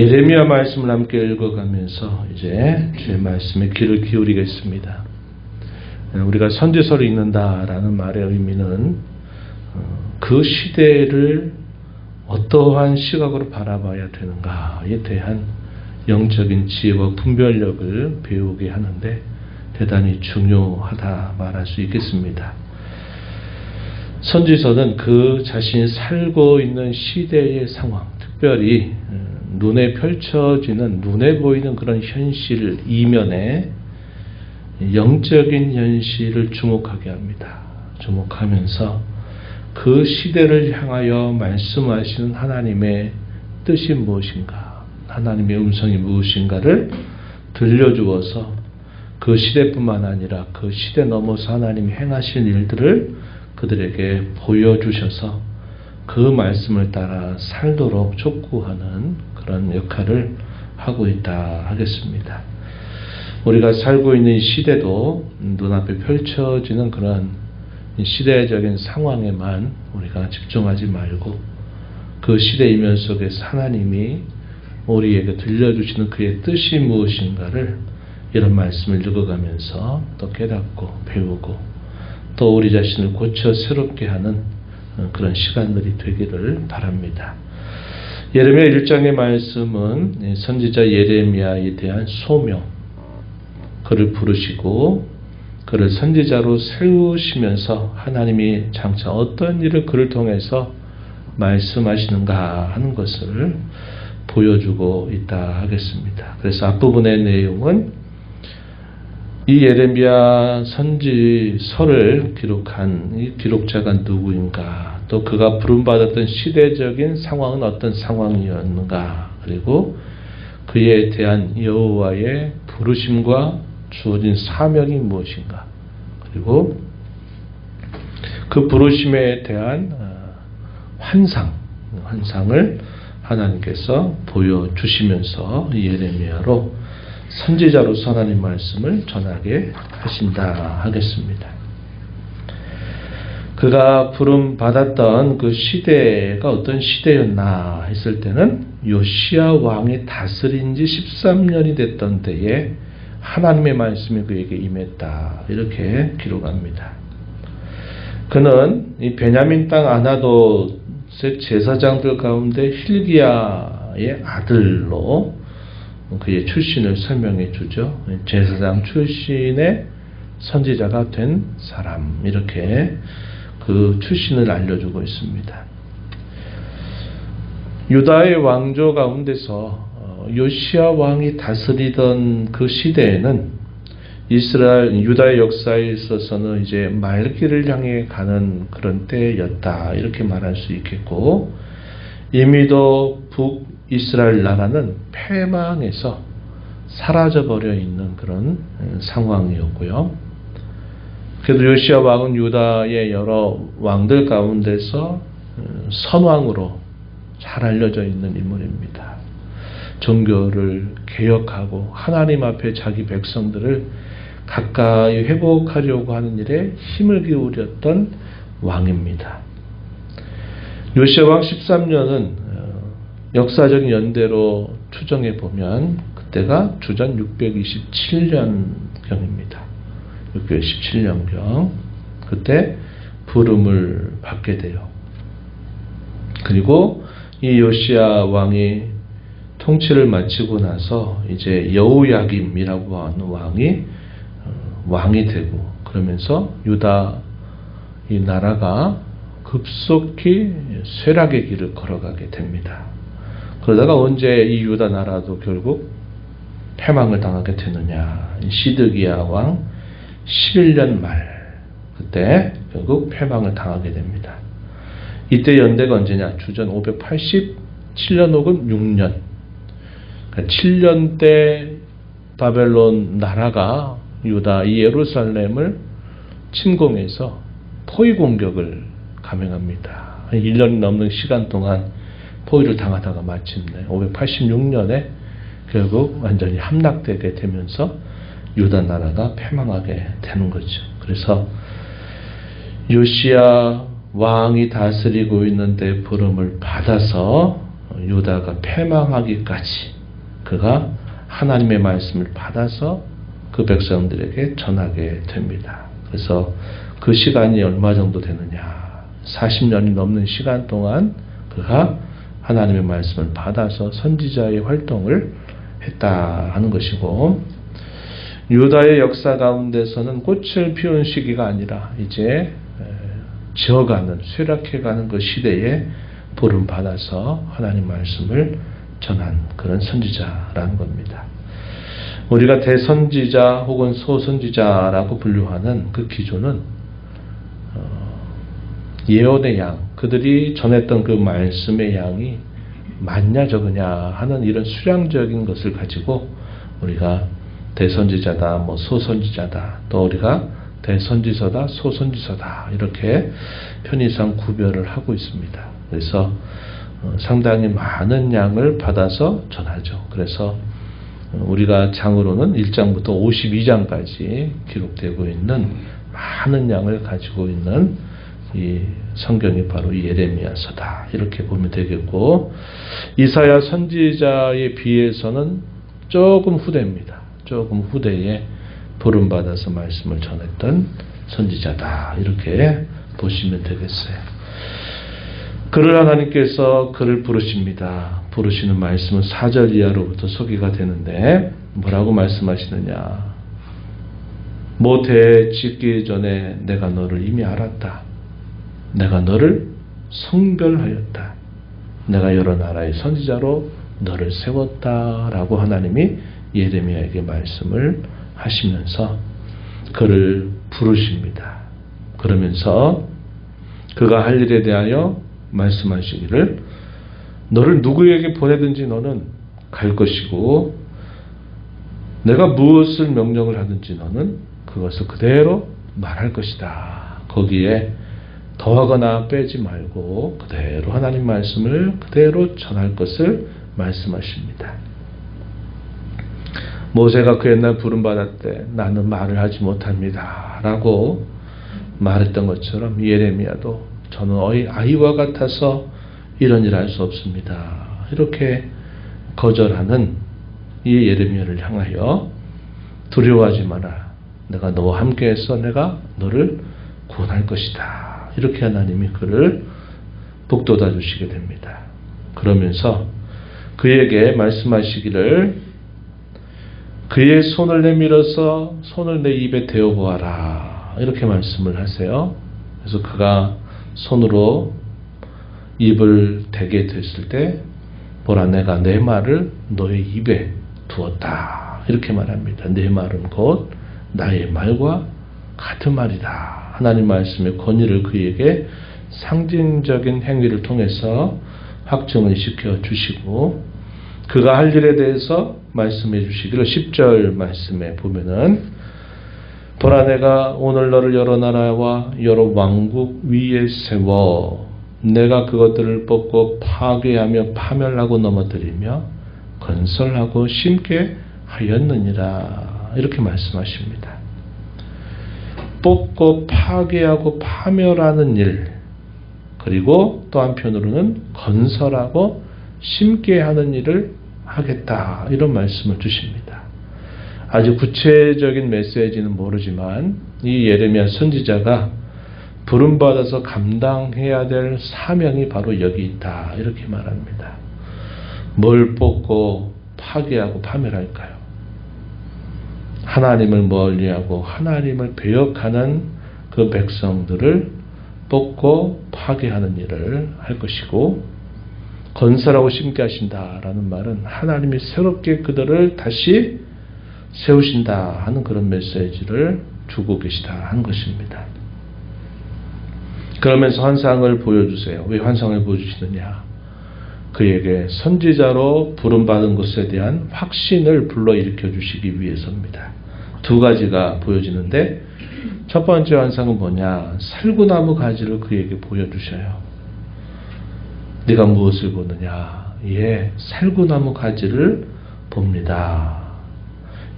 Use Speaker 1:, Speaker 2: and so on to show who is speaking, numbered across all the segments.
Speaker 1: 예레미야 말씀을 함께 읽어가면서 이제 주의 말씀에 귀를 기울이겠습니다. 우리가 선지서를 읽는다라는 말의 의미는 그 시대를 어떠한 시각으로 바라봐야 되는가에 대한 영적인 지혜와 분별력을 배우게 하는데 대단히 중요하다 말할 수 있겠습니다. 선지서는 그 자신이 살고 있는 시대의 상황, 특별히 눈에 펼쳐지는, 눈에 보이는 그런 현실 이면에 영적인 현실을 주목하게 합니다. 주목하면서 그 시대를 향하여 말씀하시는 하나님의 뜻이 무엇인가, 하나님의 음성이 무엇인가를 들려주어서 그 시대뿐만 아니라 그 시대 넘어서 하나님이 행하신 일들을 그들에게 보여주셔서 그 말씀을 따라 살도록 촉구하는 그런 역할을 하고 있다 하겠습니다. 우리가 살고 있는 시대도 눈앞에 펼쳐지는 그런 시대적인 상황에만 우리가 집중하지 말고 그 시대 이면 속에서 하나님이 우리에게 들려주시는 그의 뜻이 무엇인가를 이런 말씀을 읽어가면서 또 깨닫고 배우고 또 우리 자신을 고쳐 새롭게 하는 그런 시간들이 되기를 바랍니다. 예레미야 1장의 말씀은 선지자 예레미야에 대한 소명, 그를 부르시고 그를 선지자로 세우시면서 하나님이 장차 어떤 일을 그를 통해서 말씀하시는가 하는 것을 보여주고 있다 하겠습니다. 그래서 앞부분의 내용은 이 예레미야 선지서를 기록한 이 기록자가 누구인가, 또 그가 부름받았던 시대적인 상황은 어떤 상황이었는가, 그리고 그에 대한 여호와의 부르심과 주어진 사명이 무엇인가, 그리고 그 부르심에 대한 환상을 하나님께서 보여주시면서 예레미야로 선지자로서 하나님 말씀을 전하게 하신다 하겠습니다. 그가 부름 받았던 그 시대가 어떤 시대였나 했을 때는 요시야 왕이 다스린 지 13년이 됐던 때에 하나님의 말씀이 그에게 임했다, 이렇게 기록합니다. 그는 이 베냐민 땅 아나돗의 제사장들 가운데 힐기야의 아들로 그의 출신을 설명해 주죠. 제사장 출신의 선지자가 된 사람, 이렇게 그 출신을 알려주고 있습니다. 유다의 왕조 가운데서 요시야 왕이 다스리던 그 시대에는 유다의 역사에 있어서는 이제 말기를 향해 가는 그런 때였다, 이렇게 말할 수 있겠고, 이미도 북이스라엘 나라는 패망해서 사라져버려 있는 그런 상황이었고요. 그래도 요시야 왕은 유다의 여러 왕들 가운데서 선왕으로 잘 알려져 있는 인물입니다. 종교를 개혁하고 하나님 앞에 자기 백성들을 가까이 회복하려고 하는 일에 힘을 기울였던 왕입니다. 요시야 왕 13년은 역사적인 연대로 추정해 보면 그때가 주전 627년경입니다. 627년경. 그때 부름을 받게 돼요. 그리고 이 요시야 왕이 통치를 마치고 나서 이제 여호야김이라고 하는 왕이 되고, 그러면서 유다 이 나라가 급속히 쇠락의 길을 걸어가게 됩니다. 그러다가 언제 이 유다 나라도 결국 패망을 당하게 되느냐, 시드기야 왕 11년 말, 그때 결국 패망을 당하게 됩니다. 이때 연대가 언제냐, 주전 587년 혹은 6년, 그러니까 7년 때 바벨론 나라가 유다 이 예루살렘을 침공해서 포위 공격을 감행합니다. 1년이 넘는 시간 동안 포위를 당하다가 마침내 586년에 결국 완전히 함락되게 되면서 유다 나라가 패망하게 되는 거죠. 그래서 요시야 왕이 다스리고 있는데 부름을 받아서 유다가 패망하기까지 그가 하나님의 말씀을 받아서 그 백성들에게 전하게 됩니다. 그래서 그 시간이 얼마 정도 되느냐, 40년이 넘는 시간 동안 그가 하나님의 말씀을 받아서 선지자의 활동을 했다 하는 것이고, 유다의 역사 가운데서는 꽃을 피우는 시기가 아니라 이제 지어가는, 쇠락해가는 그 시대에 부름받아서 하나님 말씀을 전한 그런 선지자라는 겁니다. 우리가 대선지자 혹은 소선지자라고 분류하는 그 기준은 예언의 양, 그들이 전했던 그 말씀의 양이 많냐 적으냐 하는 이런 수량적인 것을 가지고 우리가 대선지자다, 뭐 소선지자다, 또 우리가 대선지서다, 소선지서다 이렇게 편의상 구별을 하고 있습니다. 그래서 상당히 많은 양을 받아서 전하죠. 그래서 우리가 장으로는 1장부터 52장까지 기록되고 있는 많은 양을 가지고 있는 이 성경이 바로 이 예레미야서다 이렇게 보면 되겠고, 이사야 선지자에 비해서는 조금 후대입니다. 조금 후대에 부름받아서 말씀을 전했던 선지자다 이렇게 보시면 되겠어요. 그를 하나님께서 그를 부르십니다. 부르시는 말씀은 4절 이하로부터 소개가 되는데 뭐라고 말씀하시느냐, 모태에 짓기 전에 내가 너를 이미 알았다. 내가 너를 성별하였다. 내가 여러 나라의 선지자로 너를 세웠다 라고 하나님이 예레미야에게 말씀을 하시면서 그를 부르십니다. 그러면서 그가 할 일에 대하여 말씀하시기를, 너를 누구에게 보내든지 너는 갈 것이고 내가 무엇을 명령을 하든지 너는 그것을 그대로 말할 것이다. 거기에 더하거나 빼지 말고 그대로 하나님 말씀을 그대로 전할 것을 말씀하십니다. 모세가 그 옛날 부름받았을 때 나는 말을 하지 못합니다 라고 말했던 것처럼 예레미야도 저는 아이와 같아서 이런 일 할 수 없습니다 이렇게 거절하는 이 예레미야를 향하여 두려워하지 마라. 내가 너와 함께해서 내가 너를 구원할 것이다. 이렇게 하나님이 그를 북돋아 주시게 됩니다. 그러면서 그에게 말씀하시기를, 그의 손을 내밀어서 손을 내 입에 대어보아라 이렇게 말씀을 하세요. 그래서 그가 손으로 입을 대게 됐을 때 보라 내가 내 말을 너의 입에 두었다 이렇게 말합니다. 내 말은 곧 나의 말과 같은 말이다. 하나님 말씀의 권위를 그에게 상징적인 행위를 통해서 확증을 시켜 주시고, 그가 할 일에 대해서 말씀해 주시기를 10절 말씀에 보면은 보라 내가 오늘 너를 여러 나라와 여러 왕국 위에 세워 내가 그것들을 뽑고 파괴하며 파멸하고 넘어뜨리며 건설하고 심게 하였느니라 이렇게 말씀하십니다. 뽑고 파괴하고 파멸하는 일, 그리고 또 한편으로는 건설하고 심게 하는 일을 하겠다 이런 말씀을 주십니다. 아주 구체적인 메시지는 모르지만 이 예레미야 선지자가 부름받아서 감당해야 될 사명이 바로 여기 있다 이렇게 말합니다. 뭘 뽑고 파괴하고 파멸할까요? 하나님을 멀리하고 하나님을 배역하는 그 백성들을 뽑고 파괴하는 일을 할 것이고, 건설하고 심게 하신다라는 말은 하나님이 새롭게 그들을 다시 세우신다 하는 그런 메시지를 주고 계시다 하는 것입니다. 그러면서 환상을 보여주세요. 왜 환상을 보여주시느냐? 그에게 선지자로 부름받은 것에 대한 확신을 불러일으켜 주시기 위해서입니다. 두 가지가 보여지는데, 첫 번째 환상은 뭐냐? 살구나무 가지를 그에게 보여주셔요. 네가 무엇을 보느냐? 예, 살구나무 가지를 봅니다.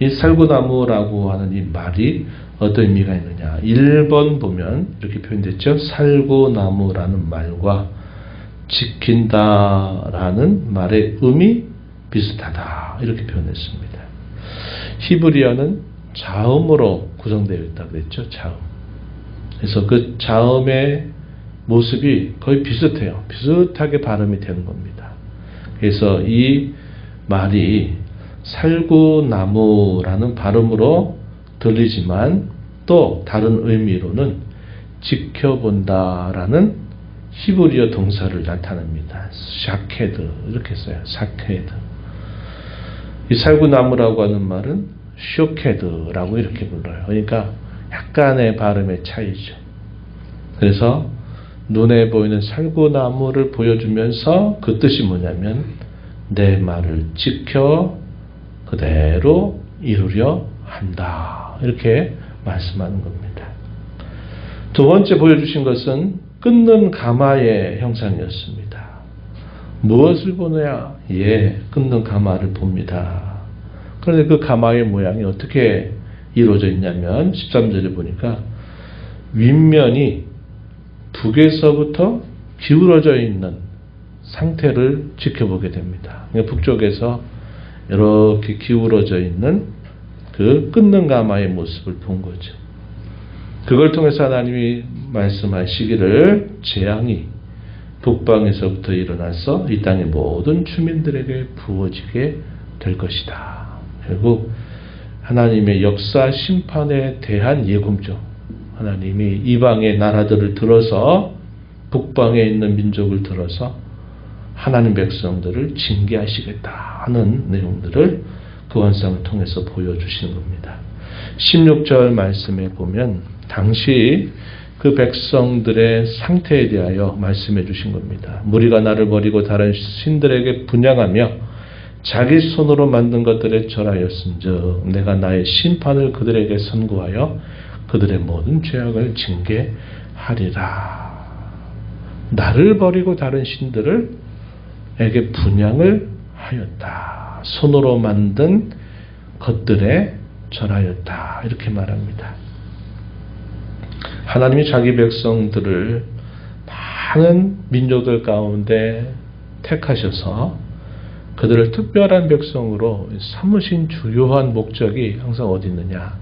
Speaker 1: 이 살구나무라고 하는 이 말이 어떤 의미가 있느냐? 1번 보면 이렇게 표현됐죠. 살구나무라는 말과 지킨다라는 말의 의미 비슷하다 이렇게 표현했습니다. 히브리어는 자음으로 구성되어 있다고 그랬죠. 자음. 그래서 그 자음의 모습이 거의 비슷해요. 비슷하게 발음이 되는 겁니다. 그래서 이 말이 살구나무라는 발음으로 들리지만 또 다른 의미로는 지켜본다라는 히브리어 동사를 나타냅니다. 샤케드 이렇게 써요. 샤케드. 이 살구나무라고 하는 말은 쇼케드라고 이렇게 불러요. 그러니까 약간의 발음의 차이죠. 그래서 눈에 보이는 살구나무를 보여주면서 그 뜻이 뭐냐면 내 말을 지켜 그대로 이루려 한다. 이렇게 말씀하는 겁니다. 두 번째 보여주신 것은 끊는 가마의 형상이었습니다. 무엇을 보느냐? 끊는 가마를 봅니다. 그런데 그 가마의 모양이 어떻게 이루어져 있냐면 13절에 보니까 윗면이 북에서부터 기울어져 있는 상태를 지켜보게 됩니다. 북쪽에서 이렇게 기울어져 있는 그 끊는 가마의 모습을 본 거죠. 그걸 통해서 하나님이 말씀하시기를 재앙이 북방에서부터 일어나서 이 땅의 모든 주민들에게 부어지게 될 것이다. 결국 하나님의 역사 심판에 대한 예고죠. 하나님이 이방의 나라들을 들어서 북방에 있는 민족을 들어서 하나님 백성들을 징계하시겠다 하는 내용들을 그 환상을 통해서 보여주시는 겁니다. 16절 말씀에 보면 당시 그 백성들의 상태에 대하여 말씀해 주신 겁니다. 무리가 나를 버리고 다른 신들에게 분향하며 자기 손으로 만든 것들에 절하였은즉 내가 나의 심판을 그들에게 선고하여 그들의 모든 죄악을 징계하리라. 나를 버리고 다른 신들에게 분향을 하였다. 손으로 만든 것들에 절하였다. 이렇게 말합니다. 하나님이 자기 백성들을 많은 민족들 가운데 택하셔서 그들을 특별한 백성으로 삼으신 주요한 목적이 항상 어디 있느냐?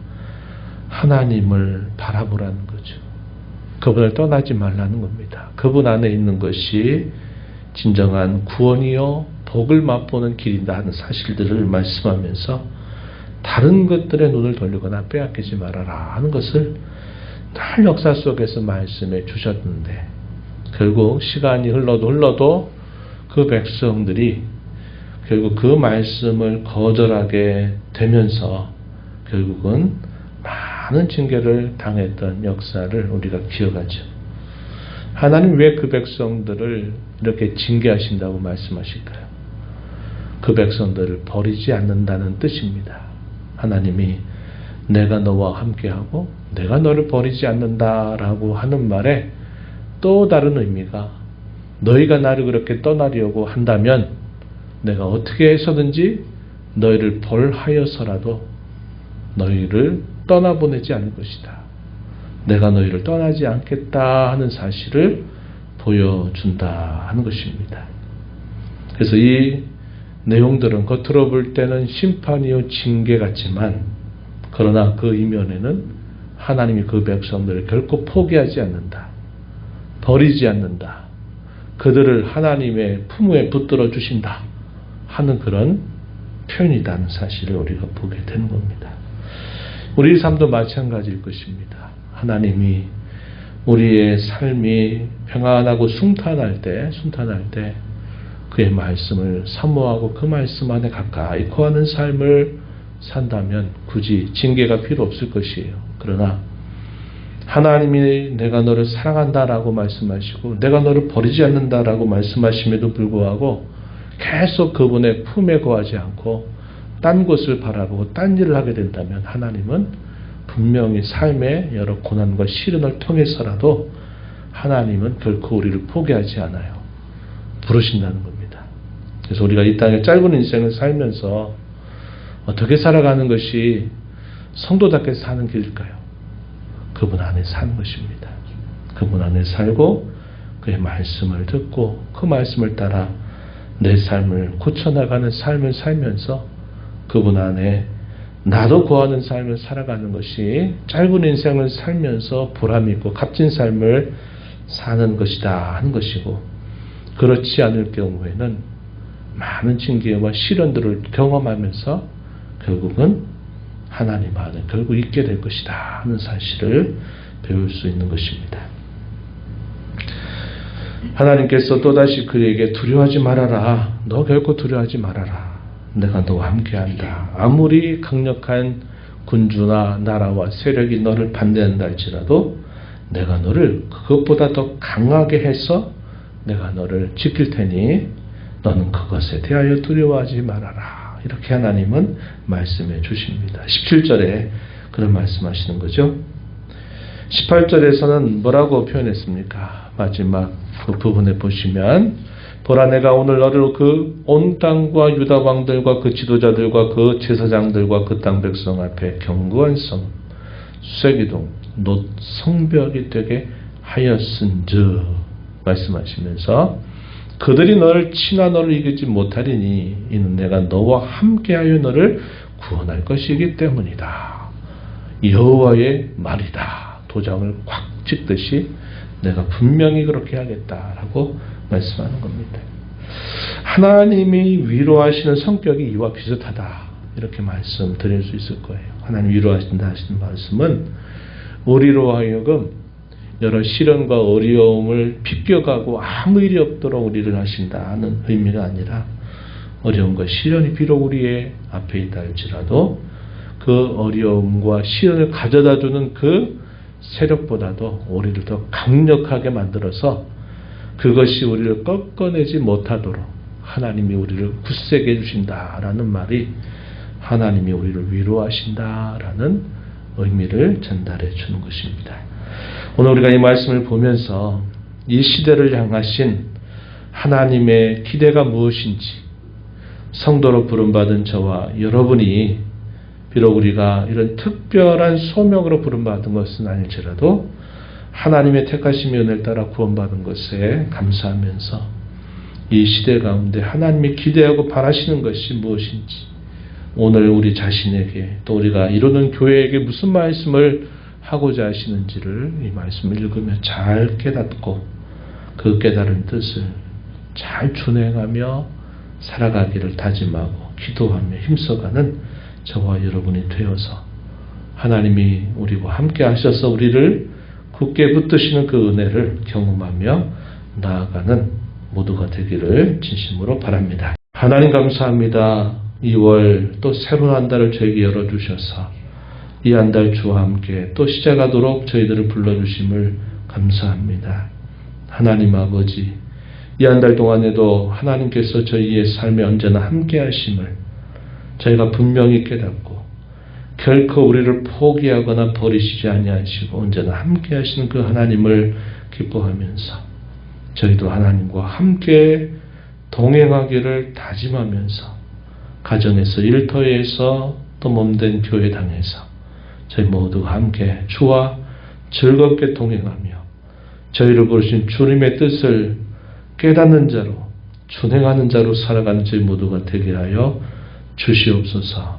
Speaker 1: 하나님을 바라보라는 거죠. 그분을 떠나지 말라는 겁니다. 그분 안에 있는 것이 진정한 구원이요 복을 맛보는 길이다 하는 사실들을 말씀하면서 다른 것들에 눈을 돌리거나 빼앗기지 말아라 하는 것을 늘 역사 속에서 말씀해 주셨는데 결국 시간이 흘러도 그 백성들이 결국 그 말씀을 거절하게 되면서 결국은 많은 징계를 당했던 역사를 우리가 기억하죠. 하나님 왜 그 백성들을 이렇게 징계하신다고 말씀하실까요? 그 백성들을 버리지 않는다는 뜻입니다. 하나님이 내가 너와 함께하고 내가 너를 버리지 않는다라고 하는 말에 또 다른 의미가 너희가 나를 그렇게 떠나려고 한다면 내가 어떻게 해서든지 너희를 벌하여서라도 너희를 떠나보내지 않을 것이다. 내가 너희를 떠나지 않겠다 하는 사실을 보여준다 하는 것입니다. 그래서 이 내용들은 겉으로 볼 때는 심판이요 징계 같지만 그러나 그 이면에는 하나님이 그 백성들을 결코 포기하지 않는다. 버리지 않는다. 그들을 하나님의 품에 붙들어 주신다 하는 그런 표현이라는 사실을 우리가 보게 되는 겁니다. 우리 삶도 마찬가지일 것입니다. 하나님이 우리의 삶이 평안하고 순탄할 때 그의 말씀을 사모하고 그 말씀 안에 가까이 거하는 삶을 산다면 굳이 징계가 필요 없을 것이에요. 그러나 하나님이 내가 너를 사랑한다라고 말씀하시고 내가 너를 버리지 않는다라고 말씀하심에도 불구하고 계속 그분의 품에 거하지 않고 딴 곳을 바라보고 딴 일을 하게 된다면 하나님은 분명히 삶의 여러 고난과 시련을 통해서라도 하나님은 결코 우리를 포기하지 않아요. 부르신다는 겁니다. 그래서 우리가 이 땅의 짧은 인생을 살면서 어떻게 살아가는 것이 성도답게 사는 길일까요? 그분 안에 사는 것입니다. 그분 안에 살고 그의 말씀을 듣고 그 말씀을 따라 내 삶을 고쳐나가는 삶을 살면서 그분 안에 나도 구하는 삶을 살아가는 것이 짧은 인생을 살면서 보람 있고 값진 삶을 사는 것이다 하는 것이고, 그렇지 않을 경우에는 많은 징계와 시련들을 경험하면서 결국은 하나님 안에 결국 있게 될 것이다 하는 사실을 배울 수 있는 것입니다. 하나님께서 또다시 그에게 두려워하지 말아라. 너 결코 두려워하지 말아라. 내가 너와 함께한다. 아무리 강력한 군주나 나라와 세력이 너를 반대한다 할지라도 내가 너를 그것보다 더 강하게 해서 내가 너를 지킬 테니 너는 그것에 대하여 두려워하지 말아라. 이렇게 하나님은 말씀해 주십니다. 17절에 그런 말씀하시는 거죠. 18절에서는 뭐라고 표현했습니까? 마지막 그 부분에 보시면, 보라 내가 오늘 너를 그 온 땅과 유다 왕들과 그 지도자들과 그 제사장들과 그 땅 백성 앞에 견고한 성 수색이동 놋 성벽이 되게 하였은즉 말씀하시면서, 그들이 너를 치나 너를 이기지 못하리니 이는 내가 너와 함께하여 너를 구원할 것이기 때문이다. 여호와의 말이다. 도장을 꽉 찍듯이 내가 분명히 그렇게 하겠다라고 말씀하는 겁니다. 하나님이 위로하시는 성격이 이와 비슷하다, 이렇게 말씀드릴 수 있을 거예요. 하나님 위로하신다 하시는 말씀은 우리로 하여금 여러 시련과 어려움을 비껴가고 아무 일이 없도록 우리를 하신다는 의미가 아니라, 어려움과 시련이 비록 우리의 앞에 있다 할지라도 그 어려움과 시련을 가져다주는 그 세력보다도 우리를 더 강력하게 만들어서 그것이 우리를 꺾어내지 못하도록 하나님이 우리를 굳세게 해주신다라는 말이 하나님이 우리를 위로하신다라는 의미를 전달해 주는 것입니다. 오늘 우리가 이 말씀을 보면서 이 시대를 향하신 하나님의 기대가 무엇인지, 성도로 부름받은 저와 여러분이 비록 우리가 이런 특별한 소명으로 부름받은 것은 아닐지라도 하나님의 택하심의 은혜를 따라 구원받은 것에 감사하면서 이 시대 가운데 하나님이 기대하고 바라시는 것이 무엇인지, 오늘 우리 자신에게 또 우리가 이루는 교회에게 무슨 말씀을 하고자 하시는지를 이 말씀을 읽으며 잘 깨닫고 그 깨달은 뜻을 잘 준행하며 살아가기를 다짐하고 기도하며 힘써가는 저와 여러분이 되어서 하나님이 우리와 함께 하셔서 우리를 굳게 붙드시는 그 은혜를 경험하며 나아가는 모두가 되기를 진심으로 바랍니다. 하나님 감사합니다. 2월 또 새로운 한 달을 저에게 열어주셔서 이 한 달 주와 함께 또 시작하도록 저희들을 불러주심을 감사합니다. 하나님 아버지, 이 한 달 동안에도 하나님께서 저희의 삶에 언제나 함께 하심을 저희가 분명히 깨닫고 결코 우리를 포기하거나 버리시지 아니하시고 언제나 함께 하시는 그 하나님을 기뻐하면서 저희도 하나님과 함께 동행하기를 다짐하면서 가정에서, 일터에서, 또 몸된 교회당에서 저희 모두가 함께 주와 즐겁게 동행하며 저희를 부르신 주님의 뜻을 깨닫는 자로, 준행하는 자로 살아가는 저희 모두가 되게 하여 주시옵소서.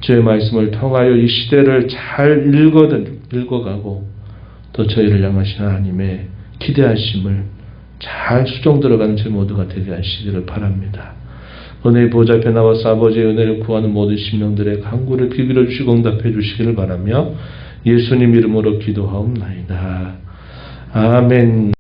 Speaker 1: 주의 말씀을 통하여 이 시대를 잘 읽어가고 또 저희를 향하신 하나님의 기대하심을 잘 수종 들어가는 저희 모두가 되게 하시기를 바랍니다. 은혜의 보좌 앞에 나와서 아버지의 은혜를 구하는 모든 심령들의 간구를 귀 기울여 주시고 응답해 주시기를 바라며 예수님 이름으로 기도하옵나이다. 아멘.